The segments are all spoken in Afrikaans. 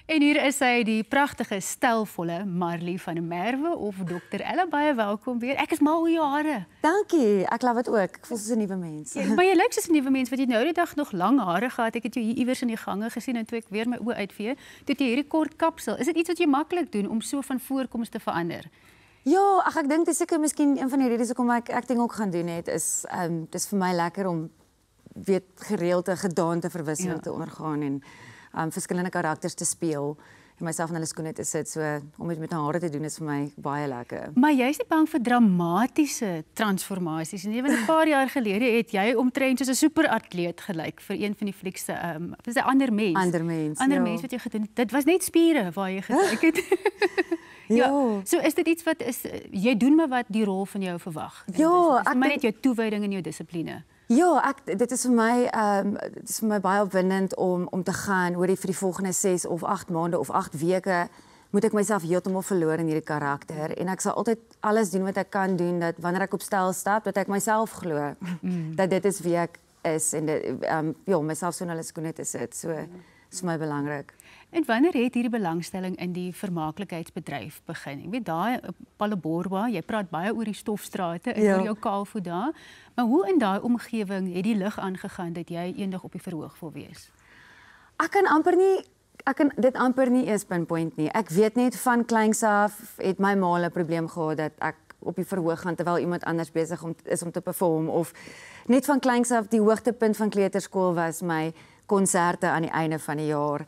En hier is sy, die pragtige, stylvolle Marley van der Merwe of Dr. Ella, baie welkom weer. Ek is mal oor jou hare. Dankie, ek love dit ook. Ek voel soos 'n nuwe mens. Ja, maar jy lyk soos 'n nuwe mens, want jy nou die dag nog lang hare gehad. Ek het jou hier iewers in die gange gesien en toe ek weer my oë uitvee, toe jy hierdie kort kapsel. Is dit iets wat jy maklik doen om so van voorkoms te verander? Ja, ek dink dis seker miskien een van die redes hoekom ek acting ook gaan doen het, is dis vir my lekker om weet gereelde gedaante verwisseling te ondergaan en verskillende karakters te speel en myself in hulle skoene te sit. So om dit met my hare te doen is vir my baie lekker. Maar jy's nie bang vir dramatiese transformasies nie. Want 'n paar jaar gelede het jy omtrent soos 'n superatleet gelyk vir een van die flieks se dis 'n ander mens. Ander mens. Ander ja. mens wat jy gedoen het. Dit was net spiere waar jy gekyk het. Ja. So is dit iets wat is jy doen maar wat die rol van jou verwag. Ja, ek net jou toewyding en jou dissipline. Ja, dit is vir my baie opwindend om te gaan oor vir die volgende 6 of 8 maande of 8 weke moet ek myself heeltemal verloor in hierdie karakter en ek sal altyd alles doen wat ek kan doen dat wanneer ek op stel stap dat ek myself glo dat dit is wie ek is en dit ja, myself so in hulle skoene te sit. So is vir my belangrik. En wanneer het hierdie belangstelling in die vermaaklikheidsbedryf begin? Ek weet daai Palleborwa, jy praat baie oor die stofstrate en oor jou kaalvoet daar, maar hoe in daai omgewing het die lig aangegaan dat jy eendag op die verhoog wil wees? Ek kan dit amper nie eens pinpoint nie. Ek weet net van kleins af het my ma 'n probleem gehad dat ek op die verhoog gaan terwyl iemand anders besig is om te perform of net van kleins af die hoogtepunt van kleuterskool was my konserte aan die einde van die jaar.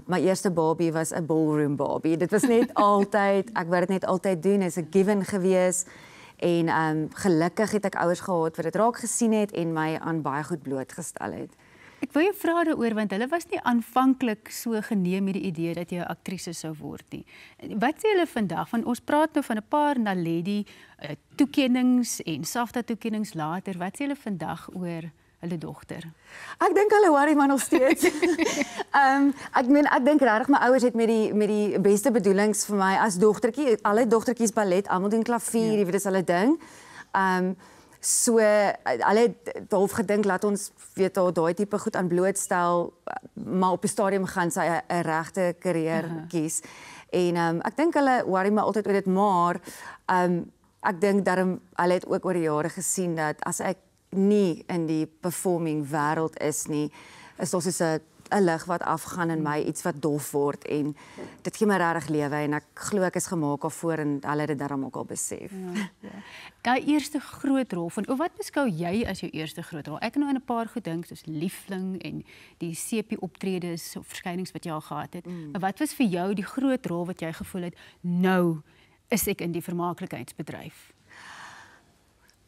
My eerste Barbie was 'n ballroom Barbie. Dit was net altyd, ek wou dit net altyd doen, is 'n given gewees. En gelukkig het ek ouers gehad wat dit raak gesien het en my aan baie goed blootgestel het. Ek wil jou vra daaroor want hulle was nie aanvanklik so geneem met die idee dat jy 'n aktrise sou word nie. Wat sê hulle vandag? Want ons praat nou van 'n paar Naledi toekennings en SAFTA toekennings later. Wat sê hulle vandag oor hulle dogter? Ek dink hulle worry maar nog steeds. Ek dink regtig my ouers het met die beste bedoelings vir my as dogtertjie, alle dogtertjies ballet, almal doen klavier, jy weet dis hulle ding. So hulle het half gedink laat ons weet daai tipe goed aan blootstel, maar op 'n stadium gaan sy 'n regte karier kies. En ek dink hulle worry maar altyd oor dit, maar ek dink daarom hulle het ook oor die jare gesien dat as ek nie in die performing wêreld is nie, is daar soos 'n lig wat afgaan in my, iets wat dof word en dit gee my regtig lewe en ek glo ek is gemaak daarvoor en hulle het dit daarom ook al besef. Ja. Daai eerste groot rol van wat beskou jy as jou eerste groot rol? Ek het nou aan 'n paar gedink soos Liefling en die CP optredes of verskynings wat jy al gehad het. Maar wat was vir jou die groot rol wat jy gevoel het nou is ek in die vermaaklikheidsbedryf?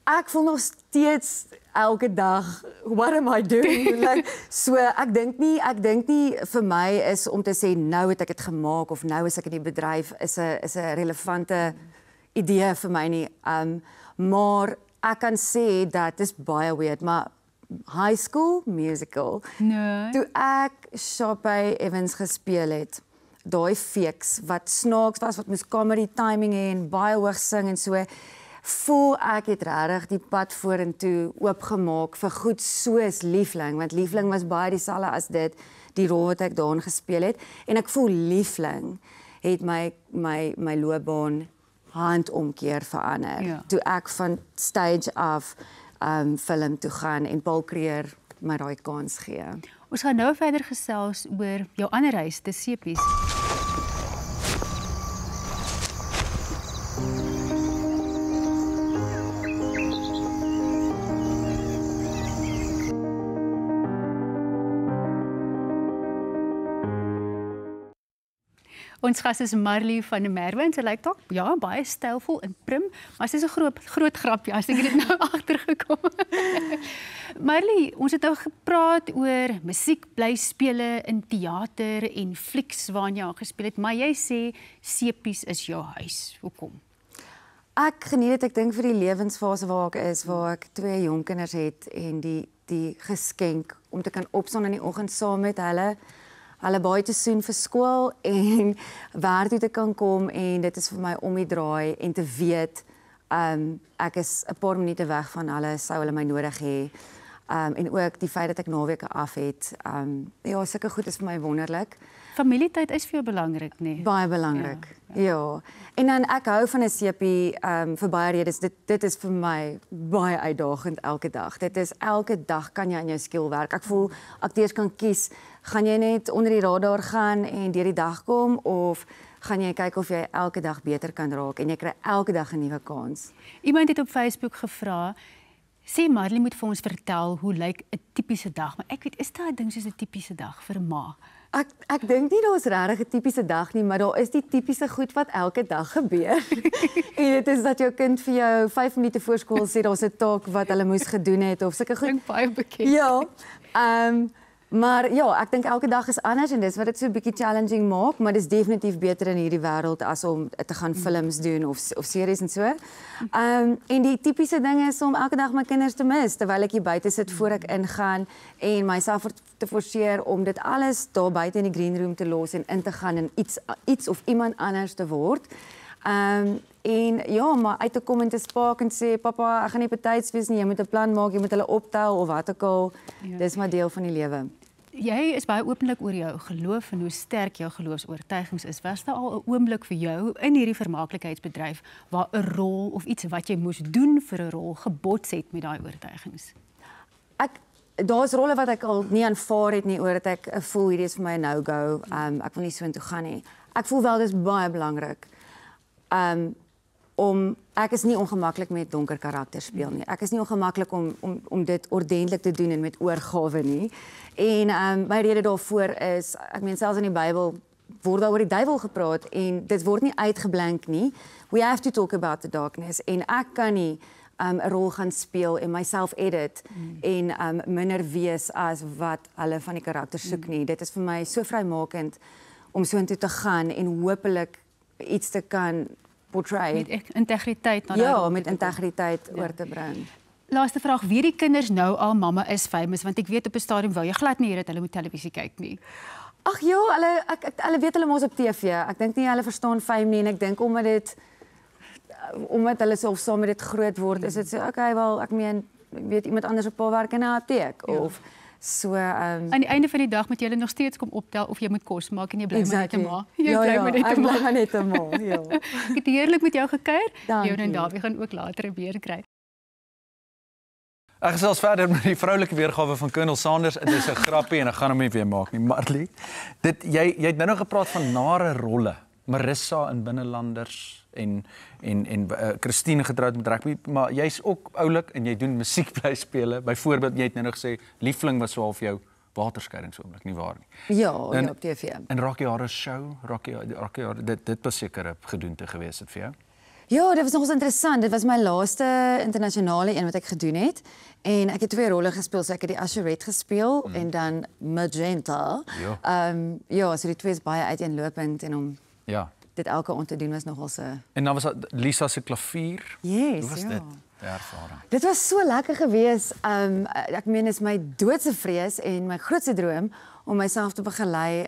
Ek voel nog steeds elke dag, what am I doing? So ek dink nie vir my is om te sê nou het ek dit gemaak of nou is ek in die bedryf is 'n relevante idee vir my nie. Maar ek kan sê dat is baie weird, maar high school musical. Nee. Toe ek Sharpay Evans gespeel het, daai feeks wat snaaks was, wat moes comedy timing hê en baie hoog sing en so, voel ek het regtig die pad vorentoe oopgemaak vir goed soos Liefling, want Liefling was baie dieselfde as dit, die rol wat ek daarin gespeel het, en ek voel Liefling het my loopbaan handomkeer verander. Ja. Toe ek van stage af film toe gaan en Paul Creer my daai kans gee. Ons gaan nou verder gesels oor jou ander reis, die Sepies. Ons gas is Marley van der Merwe en sy lyk dalk baie stylvol en prim, maar sy is 'n groot grapjie as ek dit nou agtergekom. Marley, ons het nou gepraat oor musiek, blyspele in teater en flieks waarin jy al gespeel het, maar jy sê Sepies is jou huis. Hoekom? Ek geniet dit, ek dink vir die lewensfase waar ek is, waar ek 2 jong kinders het en die geskenk om te kan opstaan in die oggend saam met hulle baie te soen vir skool en werk toe te kan kom en dit is vir my om die draai en te weet ek is 'n paar minute weg van hulle, sou hulle my nodig hê. En ook die feit dat ek naweke af het. Ja, sulke goed is vir my wonderlik. Familietyd is vir jou belangrik, nee. Baie belangrik. Ja. En dan ek hou van 'n sepie vir baie redes. Dit is vir my baie uitdagend elke dag. Dit is elke dag kan jy aan jou skill werk. Ek voel akteurs kan kies, gaan jy net onder die radar gaan en deur die dag kom of gaan jy kyk of jy elke dag beter kan raak en jy kry elke dag 'n nuwe kans. Iemand het op Facebook gevra, sê Marley moet vir ons vertel hoe lyk 'n tipiese dag, maar ek weet, is daar 'n ding soos 'n tipiese dag vir 'n ma? Ek dink nie daar's regtig 'n tipiese dag nie, maar daar is die tipiese goed wat elke dag gebeur. En dit is dat jou kind vir jou 5 minute voor skool sê daar's 'n taak wat hulle moes gedoen het of sulke goed. Klink baie bekend. Ja. Maar ja, ek dink elke dag is anders en dis wat dit so 'n bietjie challenging maak, maar dis definitief beter in hierdie wêreld as om te gaan films doen of series en so. En die tipiese ding is om elke dag my kinders te mis terwyl ek hier buite sit voor ek ingaan en myself te forceer om dit alles daar buite in die green room te los en in te gaan en iets of iemand anders te word. En ja, maar uit te kom en te spaak en sê, papa, ek gaan nie betyds wees nie, jy moet 'n plan maak, jy moet hulle optel of wat ook al. Ja. Dis maar deel van die lewe. Jy is baie openlik oor jou geloof en hoe sterk jou geloofs-oortuigings is. Was daar al 'n oomblik vir jou in hierdie vermaaklikheidsbedryf waar 'n rol of iets wat jy moes doen vir 'n rol gebots het met daai oortuigings? Daar's rolle wat ek al nie aanvaar het nie oor dat ek voel hierdie is vir my 'n no-go. Ek wil nie so intoe gaan nie. Ek voel wel dis baie belangrik. Ek is nie ongemaklik met donker karakters speel nie. Ek is nie ongemaklik om dit ordentlik te doen en met oorgawe nie. En my rede daarvoor is, ek meen selfs in die Bybel word daar oor die duiwel gepraat en dit word nie uitgeblank nie. We have to talk about the darkness en ek kan nie 'n rol gaan speel en myself edit en minder wees as wat hulle van die karakters soek nie. Dit is vir my so vrymakend om so intoe te gaan en hopelik iets te kan portray. Met integriteit na ja, met integriteit oor te bring. Laaste vraag, wie die kinders nou al mamma is famous, want ek weet op 'n stadium wou jy glad nie hê dat hulle moet televisie kyk nie. Ag ja, hulle weet hulle mos op TV. Ek dink nie hulle verstaan fame nie en ek dink omdat hulle so saam met dit groot word, is dit so okay, wel ek meen weet iemand anders op 'n werk in 'n apteek of so aan die einde van die dag moet jy nog steeds kom optel of jy moet kos maak en jy bly maar net 'n ma. Jy bly maar net 'n ma. Ja. Ek het heerlik met jou gekuier. Jou en Dawie gaan ook later weer kry. Ek gesels verder met die vroulike weergawe van Colonel Sanders. Dit is 'n grappie en ek gaan hom nie weer maak nie. Marley, jy het nou gepraat van nare rolle. Marissa in Binnelanders en Christine getroud met rugby, maar jy's ook oulik en jy doen musiek bly spele. Byvoorbeeld, jy het nou gesê Liefling was so half jou waterskeidingsoomblik, nie waar nie? Ja, op TV. En Rocky Horror Show, dit was seker 'n gedoente geweest het vir jou. Ja, dit was nogals interessant. Dit was my laaste internasionale een wat ek gedoen het. En ek het 2 rolle gespeel. So ek het die Asherette gespeel en dan Magenta. Ja, so die 2 is baie uiteenlopend en om dit elke aand te doen was nogal so. En dan was Lisa se klavier. Yes, hoe was dit? Die ervaring. Dit was so lekker geweest. Ek meen is my doodse vrees en my grootste droom om myself te begelei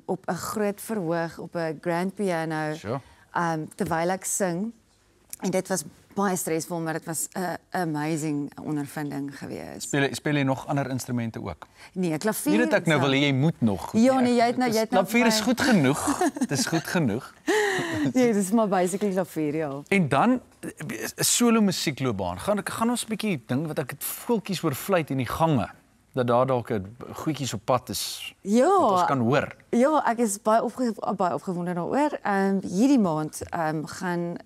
op 'n groot verhoog op 'n grand piano. Sure. Terwyl ek sing en dit was baie stresvol, maar dit was 'n amazing ondervinding geweest. Speel jy nog ander instrumente ook? Nee, klavier. Nie dat ek nou wil jy moet nog. Ja, nee, jy het nou klavier is goed genoeg. Dit is goed genoeg. Nee, dit is maar basically klavier, ja. En dan 'n solo musiekloopbaan. Gaan ons 'n bietjie ding wat ek het voeltjies oor fluit in die gange. Dat daar dalk 'n goedjies op pad is. Ja, wat ons kan hoor. Ja, ek is baie opgewonde daaroor. Hierdie maand gaan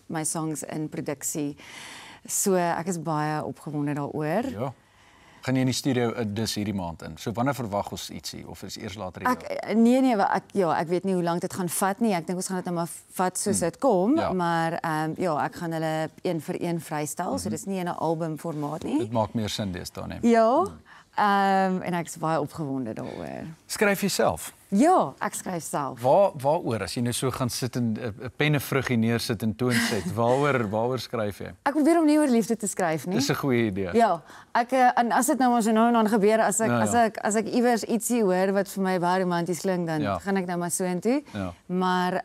my songs in produksie. So ek is baie opgewonde daaroor. Ja. Gaan jy in die studio dis hierdie maand in? So wanneer verwag ons ietsie of is eers later die jaar? Nee, ek weet nie hoe lank dit gaan vat nie. Ek dink ons gaan dit nou maar vat soos dit kom, maar ek gaan hulle een vir een vrystel, so dis nie in 'n album formaat nie. Dit maak meer sin deesdae, nee. Ja. En ek is baie opgewonde daaroor. Skryf jy self? Ja, ek skryf self. Waaroor as jy nou so gaan sit en 'n pennevruggie neersit en toon set, waaroor skryf jy? Ek probeer om nie oor liefde te skryf nie. Dis 'n goeie idee. Ja, en as dit nou maar so nou en dan gebeur, as ek iewers ietsie hoor wat vir my baie romanties klink, dan gaan ek nou maar so intoe. Ja. Maar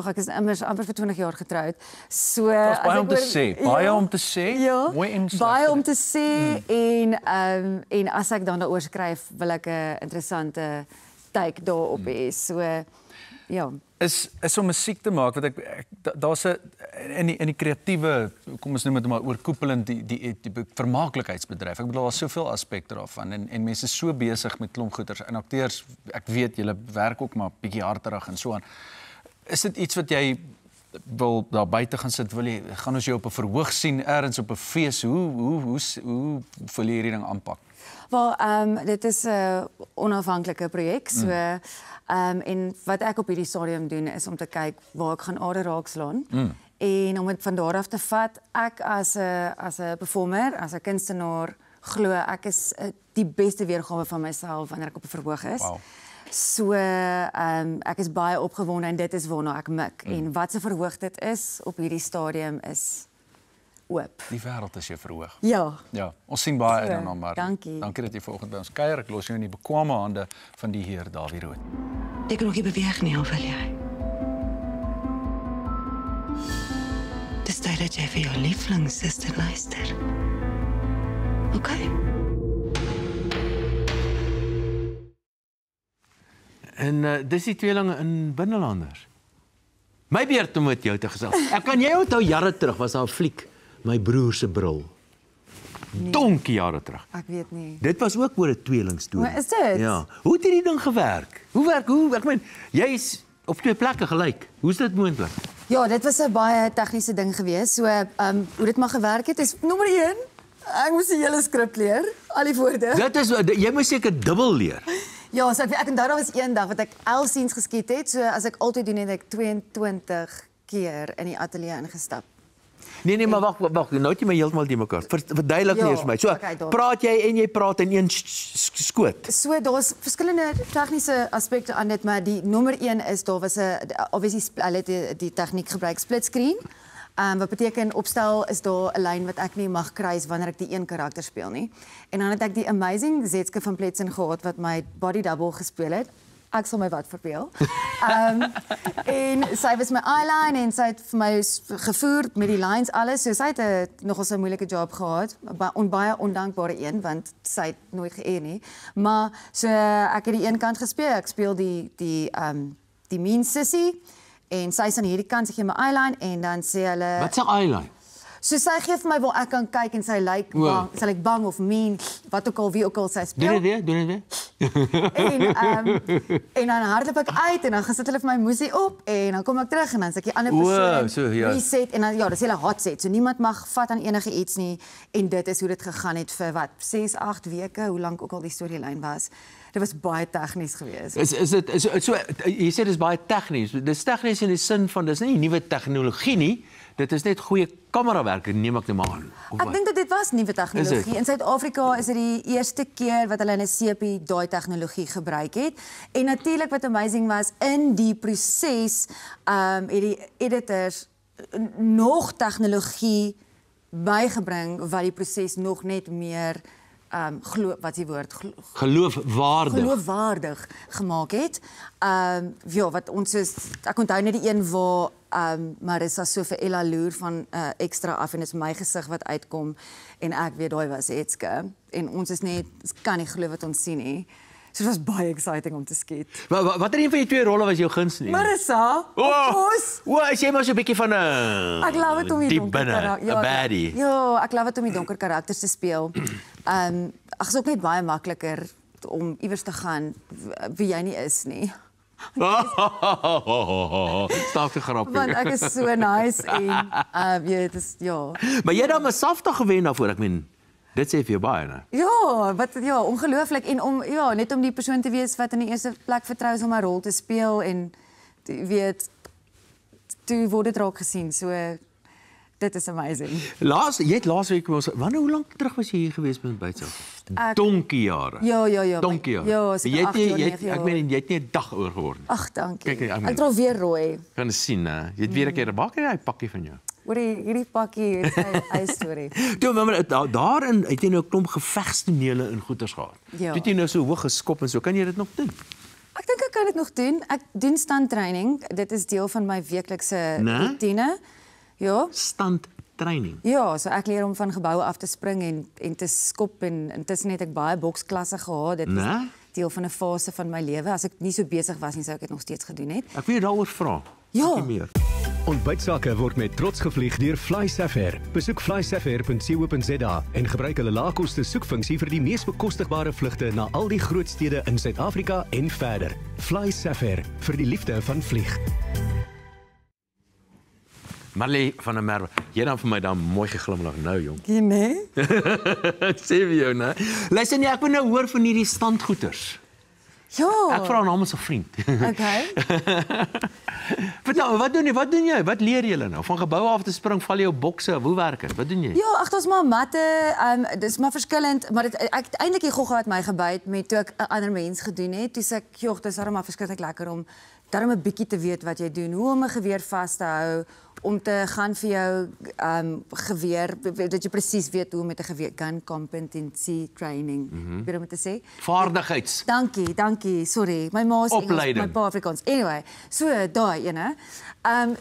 ek is immers amper vir 20 jaar getroud. So baie om te sê, baie om te sê. Ja, baie om te sê en as ek dan daaroor skryf, wil ek 'n interessante take daarop hê. So ja. Is om musiek te maak, want daar's 'n in die kreatiewe, kom ons noem dit maar oorkoepelend die vermaaklikheidsbedryf. Ek bedoel daar's soveel aspekte daarvan en mense is so besig met klomp goeters en akteurs, ek weet julle werk ook maar bietjie harderig en so aan. Is dit iets wat jy wil daar buite gaan sit, gaan ons jou op 'n verhoog sien ergens op 'n fees? Hoe wil jy hierdie ding aanpak? Wel, dit is 'n onafhanklike projek. So en wat ek op hierdie stadium doen is om te kyk waar ek gaan aarde raak slaan. En om dit van daar af te vat, ek as 'n performer, as 'n kunstenaar, glo ek is die beste weergawe van myself wanneer ek op 'n verhoog is. Wow. So ek is baie opgewonde en dit is waarna ek mik. En wat se verhoog dit is op hierdie stadium is oop. Die wêreld is jou verhoog. Ja. Ja, ons sien baie uit daarna, maar dankie. Dankie dat jy vanoggend by ons kuier. Ek los jou in die bekwame hande van die heer Dawie Rood. Ek kan nog nie beweeg nie, of wil jy? Dis tyd dat jy vir jou lieflingssuster luister. Okay? En dis die tweelinge in Binnelanders. My beurt om met jou te gesels. Ek kan jy onthou jare terug was daar 'n fliek, My broer se bril. Nee. Donkie jare terug. Ek weet nie. Dit was ook oor 'n tweelingstorie. Maar is dit? Ja. Hoe het hierdie ding gewerk? Ek meen, jy is op twee plekke gelyk. Hoe is dit moontlik? Ja, dit was 'n baie tegniese ding geweest. So, hoe dit maar gewerk het is nommer 1. Ek moes die hele skrip leer, al die woorde. Dit is jy moet seker dubbel leer. Ja, so ek onthou daar was een dag wat ek 11 scenes geskiet het. So as ek altyd doen het ek 22 keer in die ateljee ingestap. Nee, maar wag, nou het jy my heeltemal die mekaar. Verduidelik Ja, eers vir my. So, okay, praat jy en jy praat in een skoot. So daar's verskillende tegniese aspekte aan dit, maar die nommer 1 is daar was 'n obviously hulle het die tegniek gebruik split screen. Wat beteken opstel is daar 'n lyn wat ek nie mag kruis wanneer ek die een karakter speel nie. En dan het ek die amazing Zetske van Pletsen gehad wat my body double gespeel het. Ek sal my wat verbeel. En sy was my eyeline en sy het vir my gevoer met die lines alles. So sy het nogal so 'n moeilike job gehad. Baie ondankbare een want sy het nooit geëer nie. Maar so ek het die een kant gespeel. Ek speel die mean sissy en sy is aan hierdie kant, sy gee my eyeline en dan sê hulle Wat 'n eyeline? So sy gee vir my waar ek kan kyk en sy lyk bang, sy lyk bang of mean, wat ook al wie ook al sy speel. Doen dit weer. En dan hardloop ek uit en dan gesit hulle vir my musie op en dan kom ek terug en dan sê ek die ander persoon so, ja. reset en dan ja, dis 'n hot set. So niemand mag vat aan enige iets nie en dit is hoe dit gegaan het vir wat 6, 8 weke, hoe lank ook al die storielyn was. Dit was baie tegnies geweest. Is dit so jy sê dis baie tegnies. Dis tegnies in die sin van dis nie nuwe tegnologie nie. Dit is net goeie kamerawerk, neem ek net maar aan. Ek dink dat dit was nuwe tegnologie. In Suid-Afrika is dit die eerste keer wat hulle in 'n sepie daai tegnologie gebruik het. En natuurlik wat amazing was in die proses het die editors nog tegnologie bygebring wat die proses nog net meer geloofwaardig gemaak het. Ja, wat ons is, ek onthou net die een waar Marissa so vir Ella loer van ekstra af en dit is my gesig wat uitkom en ek weet daai was Zetske en ons is net kan nie glo wat ons sien nie. So dit was baie exciting om te skiet. Watter een van die twee rolle was jou gunsteling? Marissa, is jy maar so 'n bietjie van 'n ek love dit om die diep binne, 'n baddie. Ja, ek love dit om die donker karakters te speel. Ag, is ook net baie makliker om iewers te gaan wie jy nie is nie. Staak te grappig. Want ek is so nice en weet is ja. Maar jy het dan 'n saftig gewen daarvoor, ek meen dit sê vir jou baie, né? Ja, ongelooflik en om net om die persoon te wees wat in die eerste plek vertrou is om 'n rol te speel en weet toe word dit raak gesien. So dit is amazing. Jy het laasweek hoe lank terug was jy hier gewees met Bytself? Donkie jare. Ja. Donkie jare. Ja, ek meen jy het nie 'n dag ouer geword nie. Ag, dankie. Kyk, ek dra weer rooi. Kan sien, né? Jy het weer 'n keer maak jy 'n pakkie van jou. Oor hierdie pakkie het sy eie storie. Toe maar daarin het jy nou 'n klomp gevegstonele in goeters gehad. Ja. Jy het nou so hoog geskop en so, kan jy dit nog doen? Ek dink ek kan dit nog doen. Ek doen standtraining. Dit is deel van my weeklikse routine. Ja. Standtraining. Ja, so ek leer om van geboue af te spring en te skop en intussen het ek baie boksklasse gehad. Dit is deel van 'n fase van my lewe. As ek nie so besig was nie, sou ek dit nog steeds gedoen het. Ek wil jou daaroor vra. Ja. Bietjie meer. Ontbytsake word met trots gevlieg deur FlySafair. Besoek flysafair.co.za en gebruik hulle laagkoste soekfunksie vir die mees bekostigbare vlugte na al die groot stede in Suid-Afrika en verder. FlySafair, vir die liefde van vlieg. Marley van der Merwe, jy dan vir my dan mooi geglimlag nou, jong. Nee. Ek sê vir jou, né? Luister nie, ek wil nou hoor van hierdie standgoeders. Ja. Ek vra namens 'n vriend. Okay. Vertel, wat doen jy? Wat leer julle nou? Van geboue af te spring, val jy op bokse, hoe werk dit? Wat doen jy? Ja, ag, ons maar matte, dis maar verskillend, maar ek het eintlik die gogga het my gebyt met toe ek 'n ander mens gedoen het. Toe sê ek, "Jog, dis darem maar verskriklik lekker om darem 'n bietjie te weet wat jy doen, hoe om 'n geweer vas te hou, om te gaan vir jou geweer, dat jy presies weet hoe om met 'n geweer gun competency training, weet om te sê. Vaardigheids. Dankie, sorry. My ma is Engels, Opleiding. my pa Afrikaans. Anyway, so daai ene.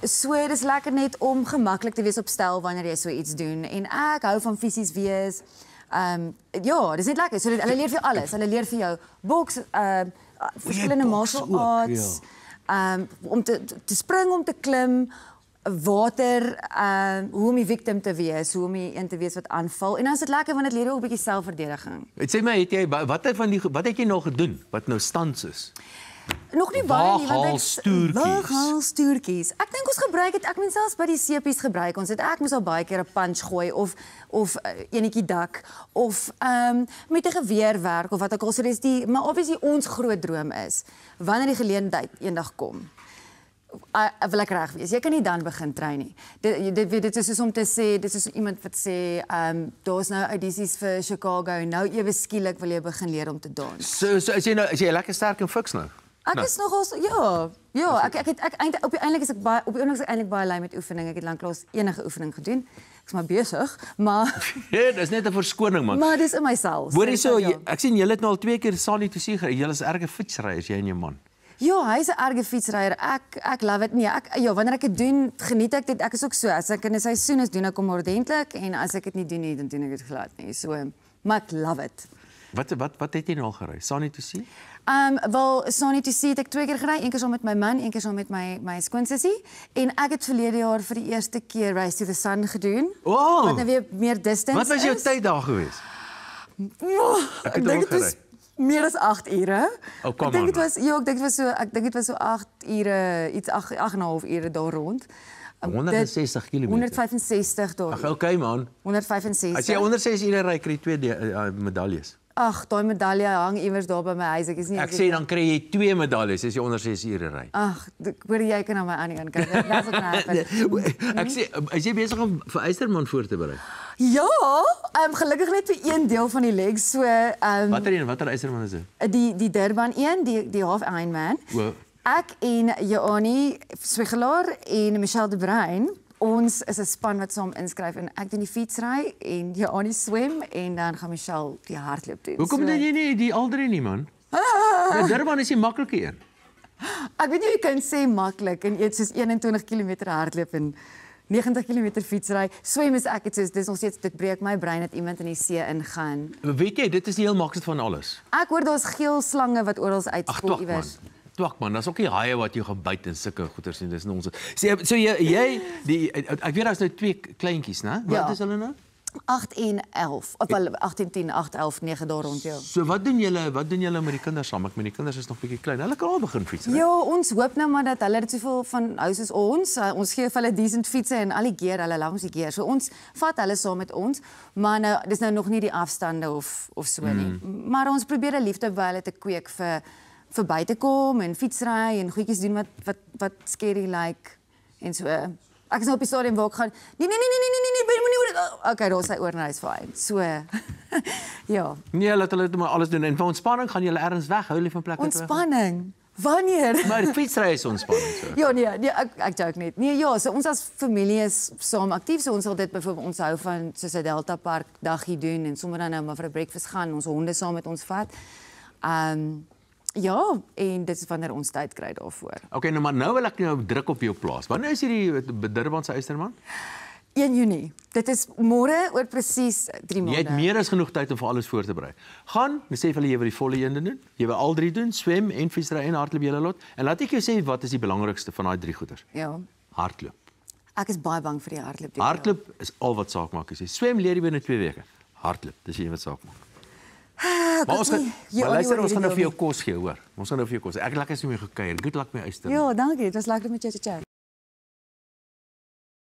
So dis lekker net om gemaklik te wees op stel wanneer jy so iets doen en ek hou van fisies wees. Ja, dis net lekker. So hulle leer vir jou alles. Hulle leer vir jou boks, verskillende martial arts, om te spring, om te klim, water, hoe om die victim te wees, hoe om die een te wees wat aanval. En dan is dit lekker want dit leer jou ook 'n bietjie selfverdediging. Sê my, wat het jy nog gedoen wat nou stands is? Nog nie baie nie, want Waaghalstoertjies. Ek dink ons gebruik dit, ek meen selfs by die sepies gebruik ons dit. Ek moes al baie keer 'n punch gooi of enetjie dak of met 'n geweer werk of wat ook al. So dis maar obviously ons groot droom is wanneer die geleentheid eendag kom. Wil ek reg wees. Jy kan nie dan begin train nie. Dit is soos om te sê, dit is soos iemand wat sê, daar's nou audisies vir Chicago, nou ewe skielik wil jy begin leer om te dans. So is jy lekker sterk en fiks nou? Ek is nogals ja, ek eintlik op die oomblik is ek eintlik baie lui met oefening. Ek het lanklaas enige oefening gedoen. Ek's maar besig, maar Ja, dis net 'n verskoning man. maar dis in myself. Hoor hierso, ek sien julle het nou al 2 keer Sani toe sien gery. Julle is erge fietsryers, jy en jou man. Ja, hy's 'n erge fietsryer. Ek love dit nie. Wanneer ek dit doen, geniet ek dit. Ek is ook so. As ek in 'n seisoen is, doen ek hom ordentlik en as ek dit nie doen nie, dan doen ek dit glad nie. So, maar ek love it. Wat het jy nou al gery? Sani toe sien? Wel, Sani toe sien het ek 2 keer gery, een keer saam met my man, een keer saam met my skoonsussie en ek het verlede jaar vir die eerste keer Race to the Sun gedoen. Oh, Wat nou weer meer distance wat was jou is. tyd daar gewees? Ek dink dit was meer as 8 ure. Oh, kom ek dink aan, dit was ek dink dit was so 8 ure, iets 8,5 ure daar rond. 160 km. 165 daar. Ag, okay man. 165. As jy onder 6 ure ry, kry jy 2 medaljes. Ag, daai medalje hang iewers daar by my huis. Ek is nie Ek sê dan kry jy 2 medaljes as jy onder 6 ure ry. Ag, hoor jy kan na my aan die een kyk. That's what happened. Ek sê, is jy besig om vir Eysterman voor te berei? Ja, gelukkig net vir een deel van die legs. So, Watter Eysterman is dit? die Durban een, die half Ironman. O, Ek en Joanie Swigelaar en Michelle de Bruin, ons is 'n span wat saam inskryf en ek doen die fietsry en Joanie swem en dan gaan Michelle die hardloop doen. hoekom doen jy nie die aldrie nie man? Ja, Durban is die maklike een. Ek weet nie jy kan sê maklik en eet soos 21 km hardloop en 90 km fietsry. Swem is ek, dis nog steeds, dit breek my brein dat iemand in die see ingaan. Weet jy, dit is die heel maklikste van alles. Ek hoor daar's geel slange wat oral Ag, uitspoel twak man. iewers. Twak man, daar's ook nie haie wat jou gebyt en sulke goeters nie, dis nonsens. So jy ek weet daar's nou 2 kleintjies, né? Wat Ja. is hulle nou? 8 en 11, of wel 8 en 10, 8, 11, 9 daar rond, ja. So wat doen julle met die kinders saam? Ek meen die kinders is nog bietjie klein. Hulle kan al begin fiets, né? Ja, ons hoop nou maar dat hulle dit soveel van hou soos ons. Ons gee vir hulle decent fietsse en al die gear, hulle langs die gear. So ons vat hulle saam met ons, maar nou dis nou nog nie die afstande of so nie. Maar ons probeer 'n liefde by hulle te kweek vir buite kom en fietsry en goedjies doen wat scary like en so. Ek is nou op die stadium waar ek gaan nee, moenie okay, daar is hy oor en hy's fyn. So ja. Nee, laat hulle dit maar alles doen. En vir ontspanning gaan julle ergens weg, hou julle van plekke toe. Ontspanning. Wanneer? Maar fietsry is ontspanning so. Ja, nee, ek joke net. Nee, ja, so ons as familie is saam aktief. So ons sal dit byvoorbeeld ons hou van soos 'n Delta Park daggie doen en sommer dan nou maar vir 'n breakfast gaan, ons honde saam met ons vat. Ja, en dit is wanneer ons tyd kry daarvoor. Okay, nou maar nou wil ek nou druk op jou plaas. Wanneer is hierdie Durban se Eysterman? 1 Junie. Dit is môre oor presies 3 maande. Jy het meer as genoeg tyd om vir alles voor te berei. Gaan, dan sê vir hulle jy wil die volle een doen. Jy wil al 3 doen, swem en fietsry en hardloop jy lot. En laat ek jou sê wat is die belangrikste van daai 3 goeders? Ja. Hardloop. Ek is baie bang vir die hardloop. Hardloop is al wat saak maak. As jy swem leer jy binne 2 weke. Hardloop, dis wat saak maak. Maar ons gaan luister, ons gaan nou vir jou kos gee, hoor. Ons gaan nou vir jou kos. Ek lekker as jy mee gekuier. Good luck met uister. Ja, dankie. Dit was lekker met jou te chat.